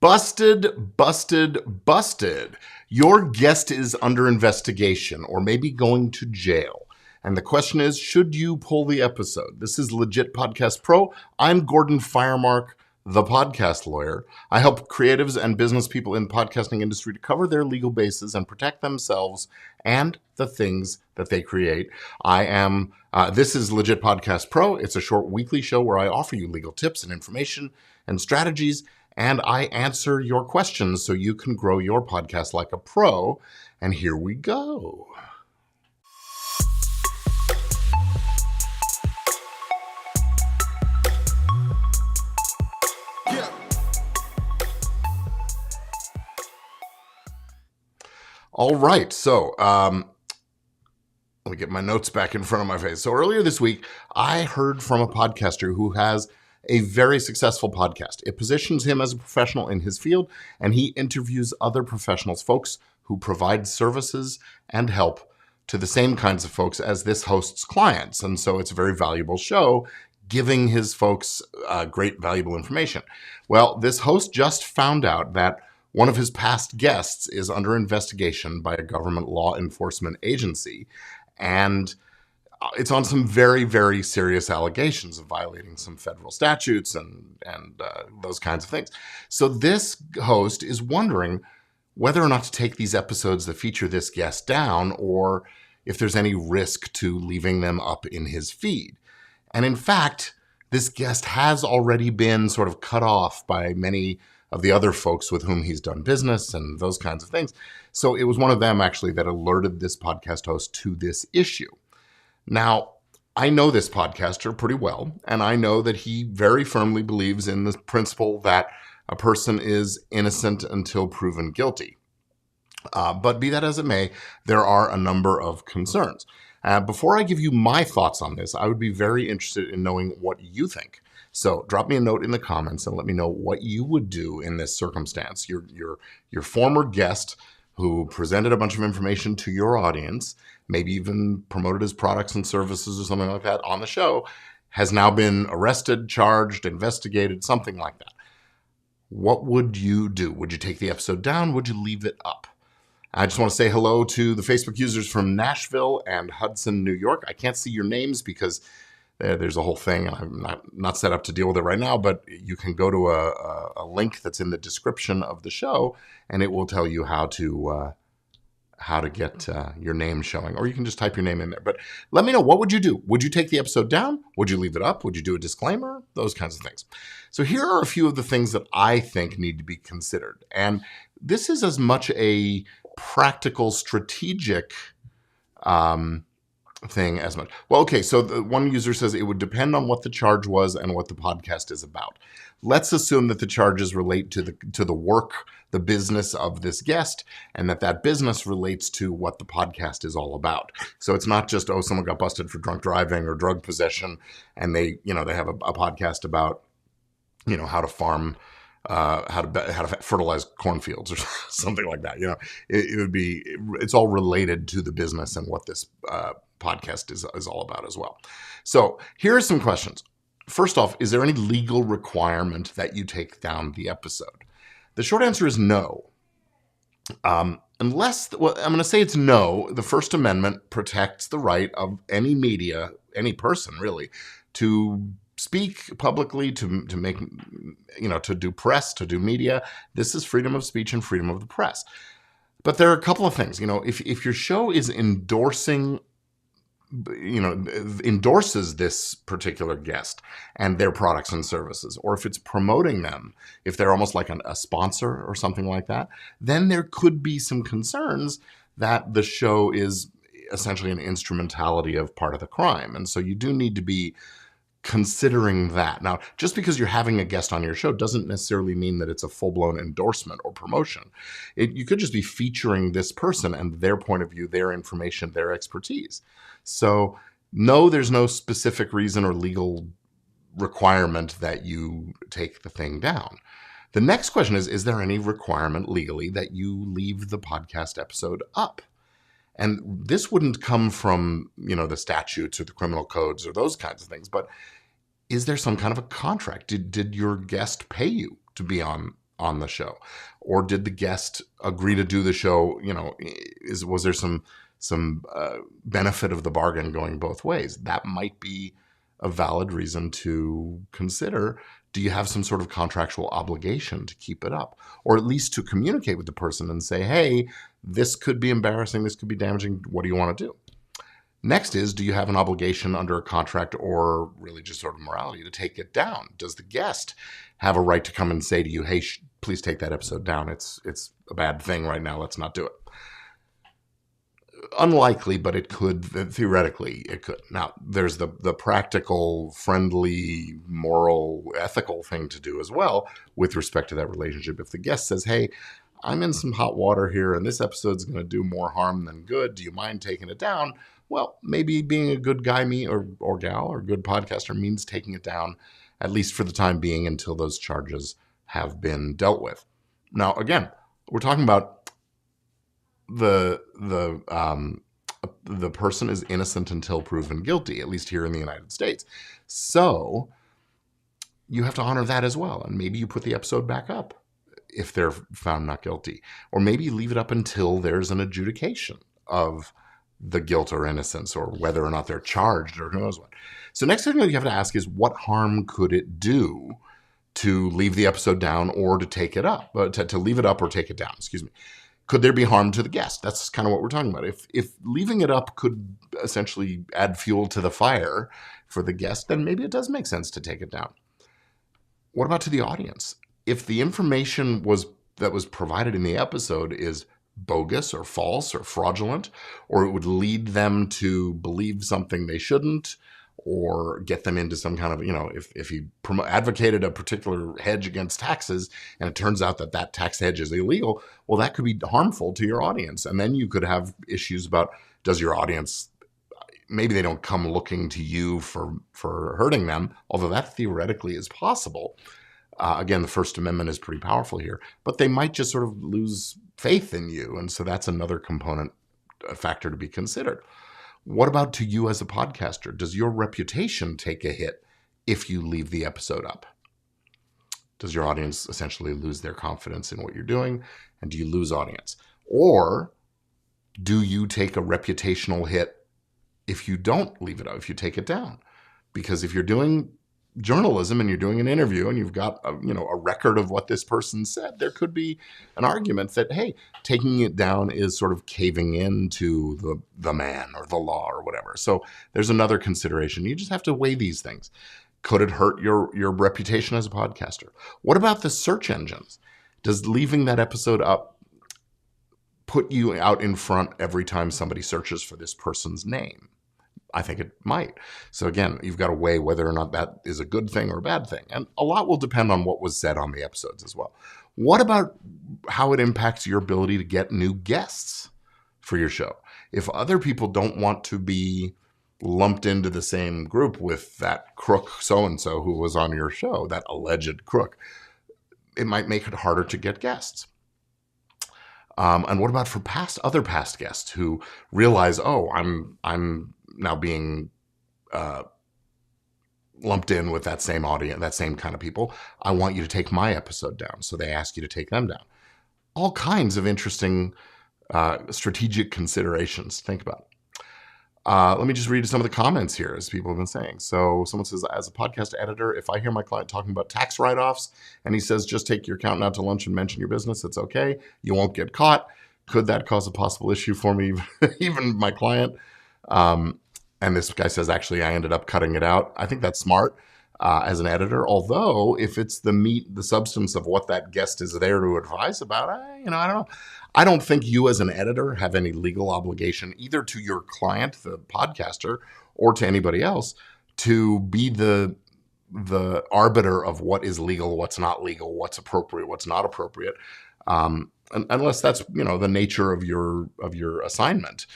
Busted, busted, busted. Your guest is under investigation or maybe going to jail. And the question is, should you pull the episode? This is Legit Podcast Pro. I'm Gordon Firemark, the podcast lawyer. I help creatives and business people in the podcasting industry to cover their legal bases and protect themselves and the things that they create. This is Legit Podcast Pro. It's a short weekly show where I offer you legal tips and information and strategies, and I answer your questions so you can grow your podcast like a pro. And here we go. All right, so let me get my notes back in front of my face. So earlier this week, I heard from a podcaster who has a very successful podcast. It positions him as a professional in his field, and he interviews other professionals, folks who provide services and help to the same kinds of folks as this host's clients. And so it's a very valuable show, giving his folks great, valuable information. Well, this host just found out that one of his past guests is under investigation by a government law enforcement agency, and it's on some very, very serious allegations of violating some federal statutes and those kinds of things. So this host is wondering whether or not to take these episodes that feature this guest down, or if there's any risk to leaving them up in his feed. And in fact, this guest has already been sort of cut off by many of the other folks with whom he's done business and those kinds of things. So it was one of them actually that alerted this podcast host to this issue. Now, I know this podcaster pretty well, and I know that he very firmly believes in the principle that a person is innocent until proven guilty. But be that as it may, there are a number of concerns. Before I give you my thoughts on this, I would be very interested in knowing what you think. So drop me a note in the comments and let me know what you would do in this circumstance. Your former guest who presented a bunch of information to your audience, maybe even promoted his products and services or something like that on the show, has now been arrested, charged, investigated, something like that. What would you do? Would you take the episode down? Would you leave it up? I just want to say hello to the Facebook users from Nashville and Hudson, New York. I can't see your names because there's a whole thing, and I'm not set up to deal with it right now, but you can go to a link that's in the description of the show, and it will tell you how to get your name showing, or you can just type your name in there. But let me know, what would you do? Would you take the episode down? Would you leave it up? Would you do a disclaimer? Those kinds of things. So here are a few of the things that I think need to be considered. And this is as much a practical, strategic thing as much. Well, okay, so the one user says it would depend on what the charge was and what the podcast is about. Let's assume that the charges relate to the work, the business of this guest, and that business relates to what the podcast is all about. So it's not just, oh, someone got busted for drunk driving or drug possession, and they have a podcast about, how to farm, how to fertilize cornfields or something like that. It's all related to the business and what this podcast is all about as well. So here are some questions. First off, is there any legal requirement that you take down the episode? The short answer is no. I'm going to say it's no. The First Amendment protects the right of any media, any person really, to speak publicly, to make, to do press, to do media. This is freedom of speech and freedom of the press. But there are a couple of things. If your show is endorses this particular guest and their products and services, or if it's promoting them, if they're almost like a sponsor or something like that, then there could be some concerns that the show is essentially an instrumentality of part of the crime. And so you do need to be considering that. Now, just because you're having a guest on your show doesn't necessarily mean that it's a full-blown endorsement or promotion. You could just be featuring this person and their point of view, their information, their expertise. So no, there's no specific reason or legal requirement that you take the thing down. The next question is there any requirement legally that you leave the podcast episode up? And this wouldn't come from, the statutes or the criminal codes or those kinds of things, but is there some kind of a contract? Did your guest pay you to be on on the show? Or did the guest agree to do the show? Was there some benefit of the bargain going both ways? That might be a valid reason to consider. Do you have some sort of contractual obligation to keep it up, or at least to communicate with the person and say, hey, this could be embarrassing, this could be damaging, what do you want to do? Next is, do you have an obligation under a contract or really just sort of morality to take it down? Does the guest have a right to come and say to you, hey, please take that episode down. It's a bad thing right now. Let's not do it. Unlikely, but it could, theoretically, it could. Now, there's the practical, friendly, moral, ethical thing to do as well with respect to that relationship. If the guest says, hey, I'm in some hot water here and this episode's going to do more harm than good, do you mind taking it down? Well, maybe being a good guy or gal or good podcaster means taking it down, at least for the time being, until those charges have been dealt with. Now, again, we're talking about the person is innocent until proven guilty, at least here in the United States. So you have to honor that as well. And maybe you put the episode back up if they're found not guilty. Or maybe you leave it up until there's an adjudication of the guilt or innocence, or whether or not they're charged, or who knows what. So next thing you have to ask is, what harm could it do to leave the episode down or to take it up, to leave it up or take it down, excuse me. Could there be harm to the guest? That's kind of what we're talking about. If leaving it up could essentially add fuel to the fire for the guest, then maybe it does make sense to take it down. What about to the audience? If the information that was provided in the episode is bogus or false or fraudulent, or it would lead them to believe something they shouldn't, or get them into some kind of, if you advocated a particular hedge against taxes and it turns out that tax hedge is illegal, well, that could be harmful to your audience. And then you could have issues about, does your audience, maybe they don't come looking to you for hurting them, although that theoretically is possible. Again, the First Amendment is pretty powerful here, but they might just sort of lose faith in you. And so that's another component, a factor to be considered. What about to you as a podcaster? Does your reputation take a hit if you leave the episode up? Does your audience essentially lose their confidence in what you're doing? And do you lose audience? Or do you take a reputational hit if you don't leave it up, if you take it down? Because if you're doing journalism and you're doing an interview and you've got a record of what this person said, there could be an argument that, hey, taking it down is sort of caving into the man or the law or whatever. So there's another consideration. You just have to weigh these things. Could it hurt your reputation as a podcaster? What about the search engines? Does leaving that episode up put you out in front every time somebody searches for this person's name? I think it might. So again, you've got to weigh whether or not that is a good thing or a bad thing. And a lot will depend on what was said on the episodes as well. What about how it impacts your ability to get new guests for your show? If other people don't want to be lumped into the same group with that crook so-and-so who was on your show, that alleged crook, it might make it harder to get guests. And what about for other past guests who realize, oh, I'm now being lumped in with that same audience, that same kind of people. I want you to take my episode down. So they ask you to take them down. All kinds of interesting strategic considerations to think about. Let me just read some of the comments here, as people have been saying. So someone says, as a podcast editor, if I hear my client talking about tax write-offs and he says, just take your accountant out to lunch and mention your business, it's okay. You won't get caught. Could that cause a possible issue for me, even my client? And this guy says, actually, I ended up cutting it out. I think that's smart as an editor. Although if it's the meat, the substance of what that guest is there to advise about, I don't know. I don't think you as an editor have any legal obligation either to your client, the podcaster, or to anybody else to be the arbiter of what is legal, what's not legal, what's appropriate, what's not appropriate, unless that's the nature of your assignment.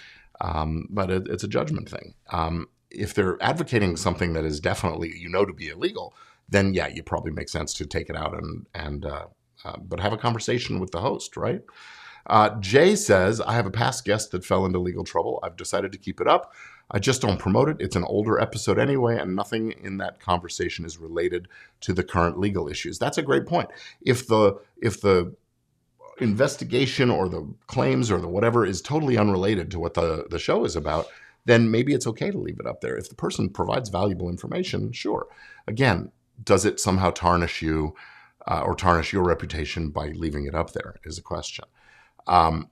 But it's a judgment thing. If they're advocating something that is definitely to be illegal, then yeah, you probably make sense to take it out but have a conversation with the host, right? Jay says, I have a past guest that fell into legal trouble. I've decided to keep it up. I just don't promote it. It's an older episode anyway, and nothing in that conversation is related to the current legal issues. That's a great point. If the investigation or the claims or the whatever is totally unrelated to what the show is about, then maybe it's okay to leave it up there. If the person provides valuable information, sure. Again, does it somehow tarnish you or tarnish your reputation by leaving it up there is a question. And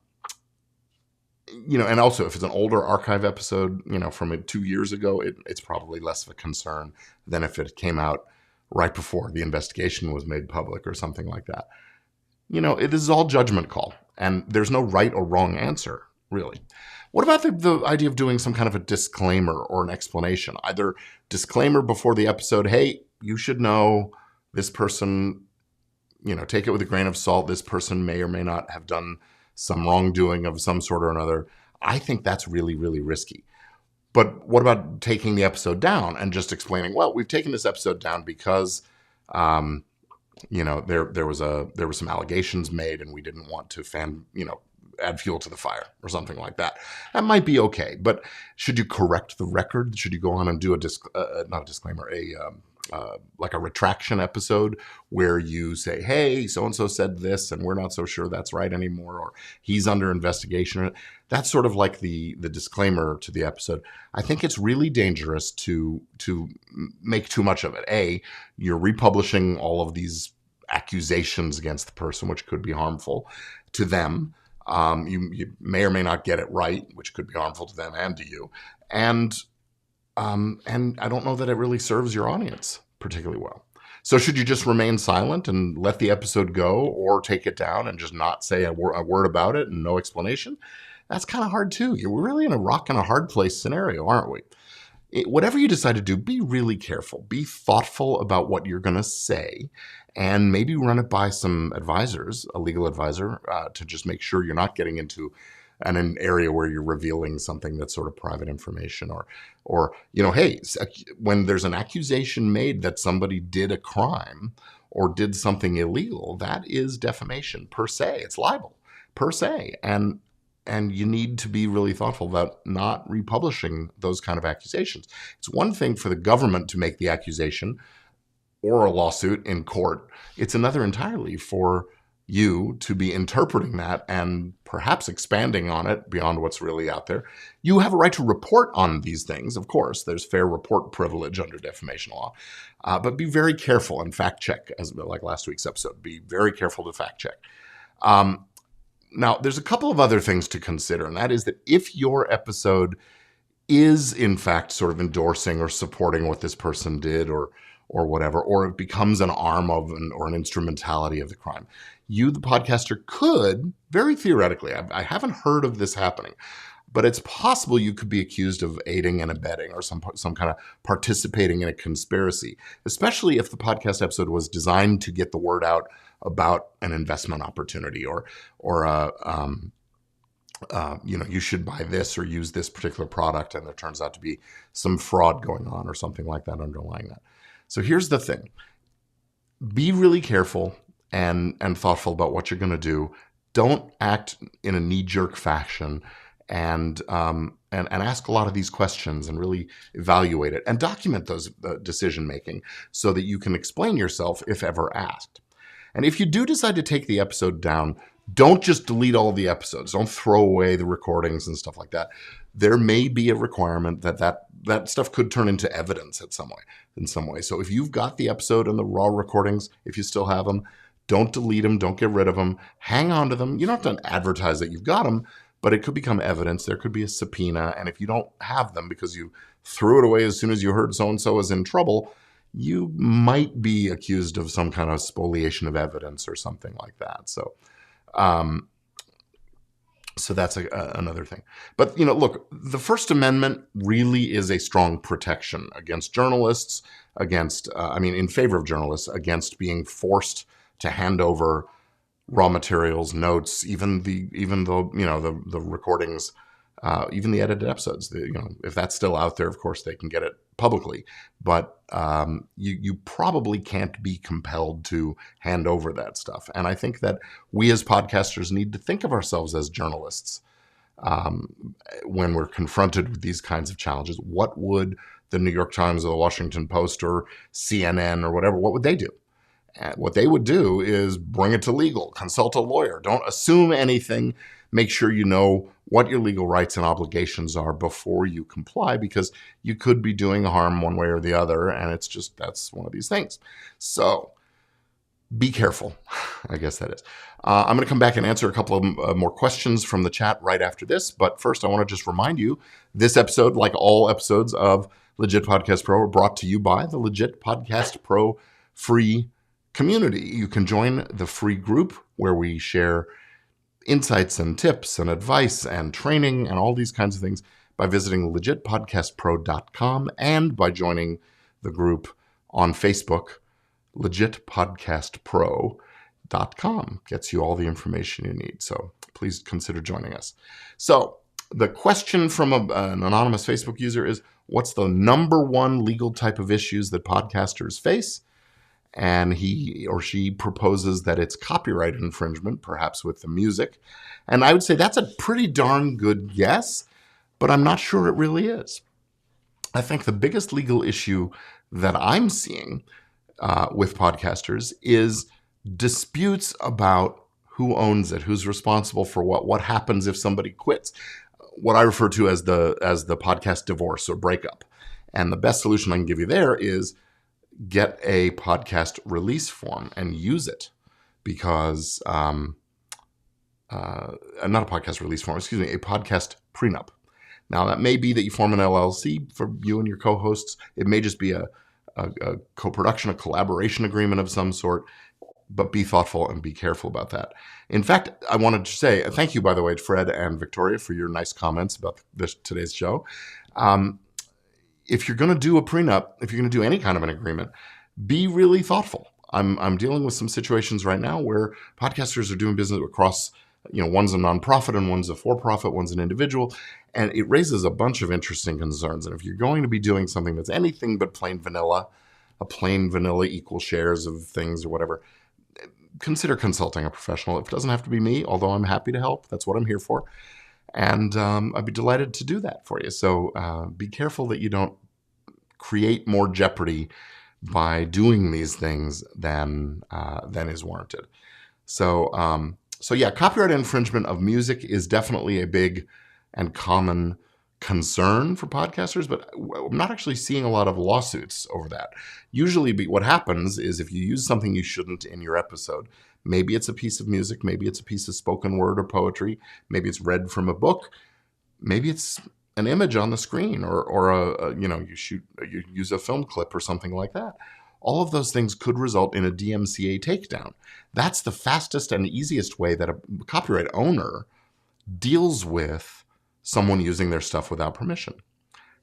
also if it's an older archive episode, from 2 years ago, it's probably less of a concern than if it came out right before the investigation was made public or something like that. It is all judgment call, and there's no right or wrong answer, really. What about the idea of doing some kind of a disclaimer or an explanation? Either disclaimer before the episode, hey, you should know this person, take it with a grain of salt. This person may or may not have done some wrongdoing of some sort or another. I think that's really, really risky. But what about taking the episode down and just explaining, well, we've taken this episode down because there was some allegations made and we didn't want to add fuel to the fire or something like that. That might be okay, but should you correct the record? Should you go on and do not a disclaimer, like a retraction episode where you say, hey, so-and-so said this and we're not so sure that's right anymore, or he's under investigation. That's sort of like the disclaimer to the episode. I think it's really dangerous to make too much of it. You're republishing all of these accusations against the person, which could be harmful to them. You may or may not get it right, which could be harmful to them and to you. And I don't know that it really serves your audience particularly well. So should you just remain silent and let the episode go, or take it down and just not say a word about it and no explanation? That's kind of hard too. We're really in a rock and a hard place scenario, aren't we? Whatever you decide to do, be really careful. Be thoughtful about what you're going to say, and maybe run it by some advisors, a legal advisor, to just make sure you're not getting into an area where you're revealing something that's sort of private information, or hey, when there's an accusation made that somebody did a crime or did something illegal, that is defamation per se. It's libel per se, and you need to be really thoughtful about not republishing those kind of accusations. It's one thing for the government to make the accusation or a lawsuit in court. It's another entirely for you to be interpreting that and perhaps expanding on it beyond what's really out there. You have a right to report on these things, of course. There's fair report privilege under defamation law. But be very careful and fact check, as like last week's episode. Be very careful to fact check. Now, there's a couple of other things to consider, and that is that if your episode is in fact sort of endorsing or supporting what this person did or whatever, or it becomes an arm of or an instrumentality of the crime, you, the podcaster, could, very theoretically, I haven't heard of this happening, but it's possible you could be accused of aiding and abetting or some kind of participating in a conspiracy, especially if the podcast episode was designed to get the word out about an investment opportunity or you should buy this or use this particular product, and there turns out to be some fraud going on or something like that underlying that. So here's the thing. Be really careful and thoughtful about what you're going to do. Don't act in a knee-jerk fashion, and ask a lot of these questions and really evaluate it and document those decision-making so that you can explain yourself if ever asked. And if you do decide to take the episode down, don't just delete all of the episodes. Don't throw away the recordings and stuff like that. There may be a requirement that stuff could turn into evidence in some way. So if you've got the episode and the raw recordings, if you still have them, don't delete them. Don't get rid of them. Hang on to them. You don't have to advertise that you've got them, but it could become evidence. There could be a subpoena. And if you don't have them because you threw it away as soon as you heard so-and-so is in trouble, you might be accused of some kind of spoliation of evidence or something like that. So that's another thing. But, look, the First Amendment really is a strong protection against journalists, in favor of journalists, against being forced to hand over raw materials, notes, even the recordings, even the edited episodes. If that's still out there, of course, they can get it publicly. But you probably can't be compelled to hand over that stuff. And I think that we as podcasters need to think of ourselves as journalists. when we're confronted with these kinds of challenges. What would the New York Times or the Washington Post or CNN or whatever, what would they do? And what they would do is bring it to legal, consult a lawyer. Don't assume anything. Make sure you know what your legal rights and obligations are before you comply, because you could be doing harm one way or the other. And that's one of these things. So be careful, I guess that is. I'm going to come back and answer a couple of more questions from the chat right after this. But first, I want to just remind you, this episode, like all episodes of Legit Podcast Pro, are brought to you by the Legit Podcast Pro free community. You can join the free group where we share insights and tips and advice and training and all these kinds of things by visiting legitpodcastpro.com and by joining the group on Facebook. legitpodcastpro.com gets you all the information you need. So please consider joining us. So the question from an anonymous Facebook user is, what's the number one legal type of issues that podcasters face? And he or she proposes that it's copyright infringement, perhaps with the music. And I would say that's a pretty darn good guess, but I'm not sure it really is. I think the biggest legal issue that I'm seeing with podcasters is disputes about who owns it, who's responsible for what happens if somebody quits, what I refer to as the podcast divorce or breakup. And the best solution I can give you there is get a podcast release form and use it, because not a podcast release form, a podcast prenup. Now, that may be that you form an LLC for you and your co-hosts. It may just be a co-production, a collaboration agreement of some sort, but be thoughtful and be careful about that. In fact, I wanted to say thank you, by the way, to Fred and Victoria for your nice comments about today's show. If you're going to do a prenup, if you're going to do any kind of an agreement, be really thoughtful. I'm dealing with some situations right now where podcasters are doing business across, one's a nonprofit and one's a for-profit, one's an individual, and it raises a bunch of interesting concerns. And if you're going to be doing something that's anything but plain vanilla, equal shares of things or whatever, consider consulting a professional. It doesn't have to be me, although I'm happy to help. That's what I'm here for. And I'd be delighted to do that for you. So be careful that you don't create more jeopardy by doing these things than is warranted. So yeah, copyright infringement of music is definitely a big and common concern for podcasters, but I'm not actually seeing a lot of lawsuits over that. Usually what happens is if you use something you shouldn't in your episode, maybe it's a piece of music, maybe it's a piece of spoken word or poetry, maybe it's read from a book, maybe it's an image on the screen, or you use a film clip or something like that. All of those things could result in a DMCA takedown. That's the fastest and easiest way that a copyright owner deals with someone using their stuff without permission.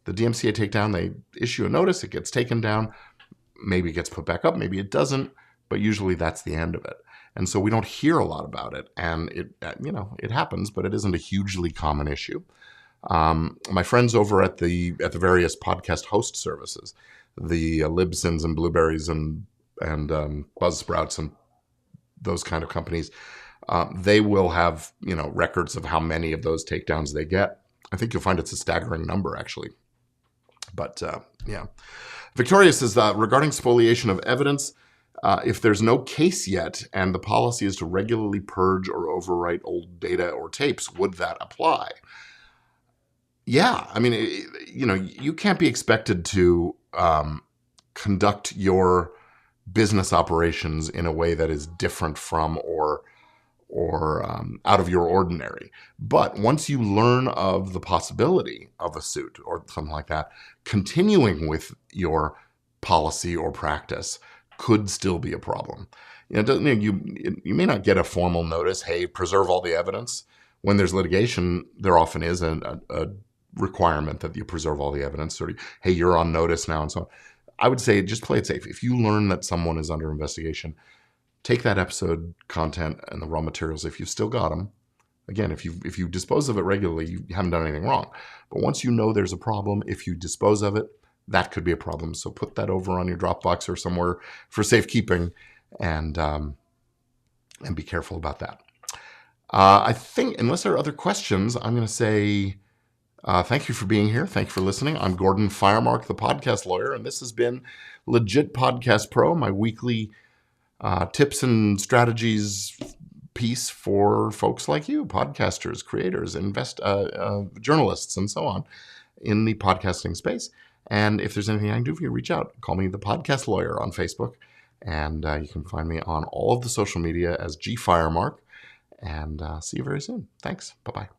The DMCA takedown, they issue a notice, it gets taken down, maybe it gets put back up, maybe it doesn't, but usually that's the end of it. And so we don't hear a lot about it, and it happens, but it isn't a hugely common issue. My friends over at the various podcast host services, the Libsyns and Blueberries and Buzzsprouts and those kind of companies, they will have records of how many of those takedowns they get. I think you'll find it's a staggering number, actually. But yeah, Victoria says regarding spoliation of evidence, if there's no case yet and the policy is to regularly purge or overwrite old data or tapes, would that apply? Yeah, I mean, you can't be expected to conduct your business operations in a way that is different from or out of your ordinary. But once you learn of the possibility of a suit or something like that, continuing with your policy or practice could still be a problem. You may not get a formal notice, hey, preserve all the evidence. When there's litigation, there often is a requirement that you preserve all the evidence, or hey, you're on notice now, and so on. I would say just play it safe. If you learn that someone is under investigation, take that episode content and the raw materials if you've still got them. Again, if you dispose of it regularly, you haven't done anything wrong. But once you know there's a problem, if you dispose of it, that could be a problem. So put that over on your Dropbox or somewhere for safekeeping, and be careful about that. I think, unless there are other questions, I'm going to say thank you for being here. Thank you for listening. I'm Gordon Firemark, the podcast lawyer, and this has been Legit Podcast Pro, my weekly tips and strategies piece for folks like you, podcasters, creators, journalists, and so on in the podcasting space. And if there's anything I can do for you, reach out. Call me the Podcast Lawyer on Facebook. And you can find me on all of the social media as G Firemark. And see you very soon. Thanks. Bye-bye.